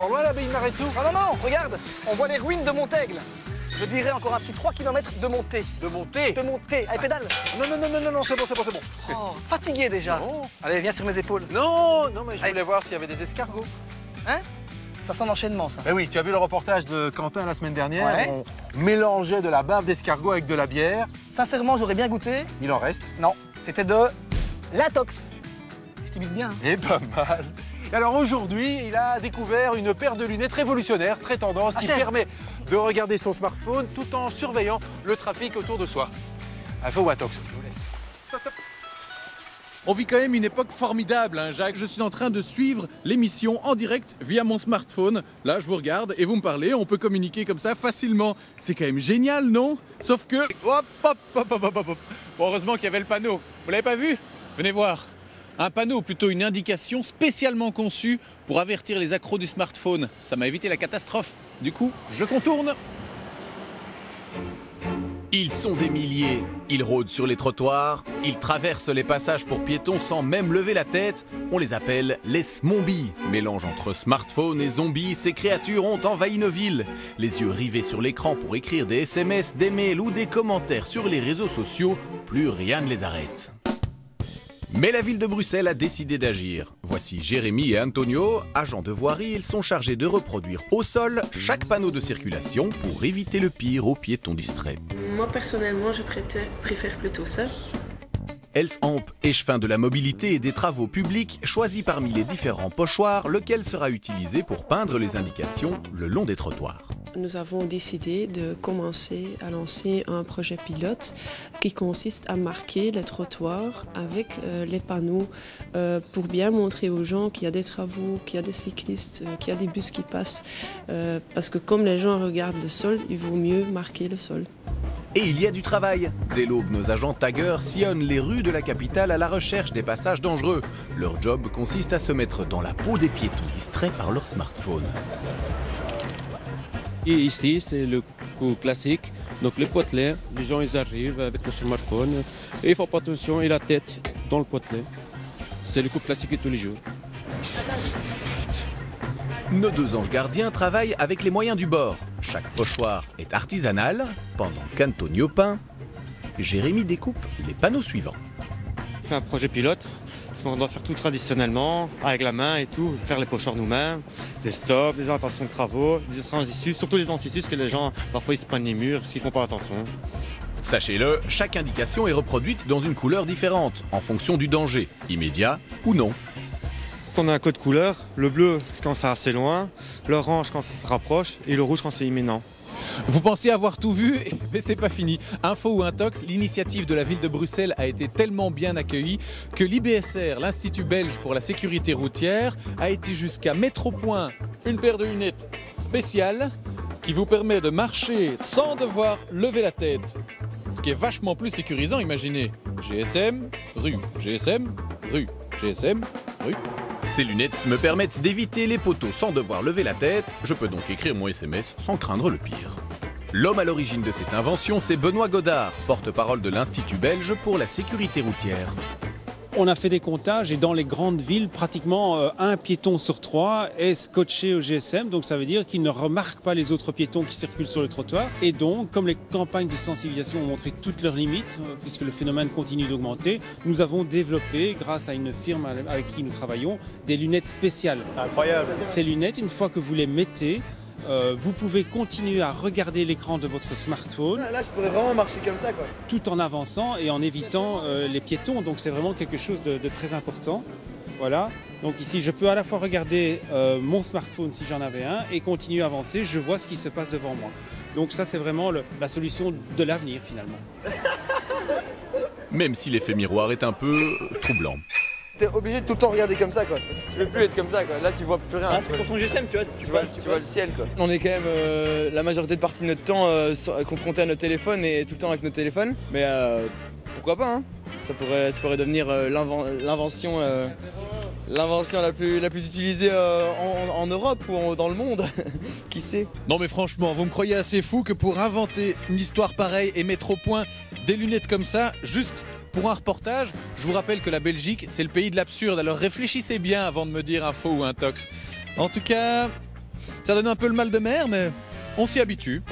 Voilà l'abbaye de Maredsous. Non, non, non, regarde, on voit les ruines de Montaigle. Je dirais encore un petit 3 km de montée. De montée. De montée, allez pédale. Non, non, non, non, non, non, c'est bon, c'est bon, c'est bon. Oh, fatigué déjà. Non. Allez, viens sur mes épaules. Non, non, mais je Allez. voulais voir s'il y avait des escargots. Hein? Ça sent l'enchaînement, ça. Ben oui, tu as vu le reportage de Quentin la semaine dernière. Ouais. On mélangeait de la bave d'escargot avec de la bière. Sincèrement, j'aurais bien goûté. Il en reste. Non, c'était de l'intox. Je t'imite bien. Et pas mal. Et alors aujourd'hui, il a découvert une paire de lunettes révolutionnaires, très tendance, qui chef. permet de regarder son smartphone tout en surveillant le trafic autour de soi. Info ou Atox, je vous laisse. Stop, stop. On vit quand même une époque formidable, hein, Jacques. Je suis en train de suivre l'émission en direct via mon smartphone. Là, je vous regarde et vous me parlez. On peut communiquer comme ça facilement. C'est quand même génial, non? Sauf que... Hop, hop, hop, hop, hop, hop. Bon, heureusement qu'il y avait le panneau. Vous l'avez pas vu? Venez voir. Un panneau, ou plutôt une indication spécialement conçue pour avertir les accros du smartphone. Ça m'a évité la catastrophe. Du coup, je contourne. Ils sont des milliers, ils rôdent sur les trottoirs, ils traversent les passages pour piétons sans même lever la tête. On les appelle les smombies. Mélange entre smartphone et zombies, ces créatures ont envahi nos villes. Les yeux rivés sur l'écran pour écrire des SMS, des mails ou des commentaires sur les réseaux sociaux, plus rien ne les arrête. Mais la ville de Bruxelles a décidé d'agir. Voici Jérémy et Antonio, agents de voirie, ils sont chargés de reproduire au sol chaque panneau de circulation pour éviter le pire aux piétons distraits. Moi personnellement, je préfère plutôt ça. Els Amp, échevin de la mobilité et des travaux publics, choisit parmi les différents pochoirs lequel sera utilisé pour peindre les indications le long des trottoirs. Nous avons décidé de commencer à lancer un projet pilote qui consiste à marquer les trottoirs avec les panneaux pour bien montrer aux gens qu'il y a des travaux, qu'il y a des cyclistes, qu'il y a des bus qui passent. Parce que comme les gens regardent le sol, il vaut mieux marquer le sol. Et il y a du travail. Dès l'aube, nos agents taggeurs sillonnent les rues de la capitale à la recherche des passages dangereux. Leur job consiste à se mettre dans la peau des piétons distraits par leur smartphone. Et ici, c'est le coup classique. Donc les potelets, les gens ils arrivent avec le smartphone et ils font pas attention et la tête dans le potelet. C'est le coup classique de tous les jours. Nos deux anges gardiens travaillent avec les moyens du bord. Chaque pochoir est artisanal, pendant qu'Antonio peint. Jérémy découpe les panneaux suivants. C'est un projet pilote, parce qu'on doit faire tout traditionnellement, avec la main et tout, faire les pochoirs nous-mêmes, des stops, des intentions de travaux, des sens issus, surtout les issus, parce que les gens, parfois ils se prennent les murs, parce qu'ils font pas attention. Sachez-le, chaque indication est reproduite dans une couleur différente, en fonction du danger, immédiat ou non. On a un code couleur, le bleu c'est quand c'est assez loin, l'orange quand ça se rapproche et le rouge quand c'est imminent. Vous pensez avoir tout vu, mais c'est pas fini. Info ou Intox, l'initiative de la ville de Bruxelles a été tellement bien accueillie que l'IBSR, l'Institut belge pour la sécurité routière, a été jusqu'à mettre au point une paire de lunettes spéciales qui vous permet de marcher sans devoir lever la tête. Ce qui est vachement plus sécurisant, imaginez. GSM, rue, GSM, rue, GSM, rue. Ces lunettes me permettent d'éviter les poteaux sans devoir lever la tête. Je peux donc écrire mon SMS sans craindre le pire. L'homme à l'origine de cette invention, c'est Benoît Godard, porte-parole de l'Institut belge pour la sécurité routière. On a fait des comptages et dans les grandes villes, pratiquement un piéton sur 3 est scotché au GSM. Donc ça veut dire qu'il ne remarque pas les autres piétons qui circulent sur le trottoir. Et donc, comme les campagnes de sensibilisation ont montré toutes leurs limites, puisque le phénomène continue d'augmenter, nous avons développé, grâce à une firme avec qui nous travaillons, des lunettes spéciales. Incroyable. Ces lunettes, une fois que vous les mettez, vous pouvez continuer à regarder l'écran de votre smartphone. Là, je pourrais vraiment marcher comme ça, quoi. Tout en avançant et en évitant les piétons. Donc c'est vraiment quelque chose de très important. Voilà. Donc ici, je peux à la fois regarder mon smartphone si j'en avais un et continuer à avancer. Je vois ce qui se passe devant moi. Donc ça, c'est vraiment la solution de l'avenir finalement. Même si l'effet miroir est un peu troublant. T'es obligé de tout le temps regarder comme ça, quoi. Parce que tu peux plus être comme ça, quoi. Là, tu vois plus rien. C'est pour ton GSM, tu vois. Tu vois le ciel, quoi. On est quand même la majorité de partie de notre temps confrontés à nos téléphones et tout le temps avec nos téléphones. Mais pourquoi pas, hein. Ça pourrait devenir l'invention la plus utilisée en Europe ou dans le monde. Qui sait? Non mais franchement, vous me croyez assez fou que pour inventer une histoire pareille et mettre au point des lunettes comme ça, juste pour un reportage, je vous rappelle que la Belgique, c'est le pays de l'absurde, alors réfléchissez bien avant de me dire un faux ou un tox. En tout cas, Ça donne un peu le mal de mer, mais on s'y habitue.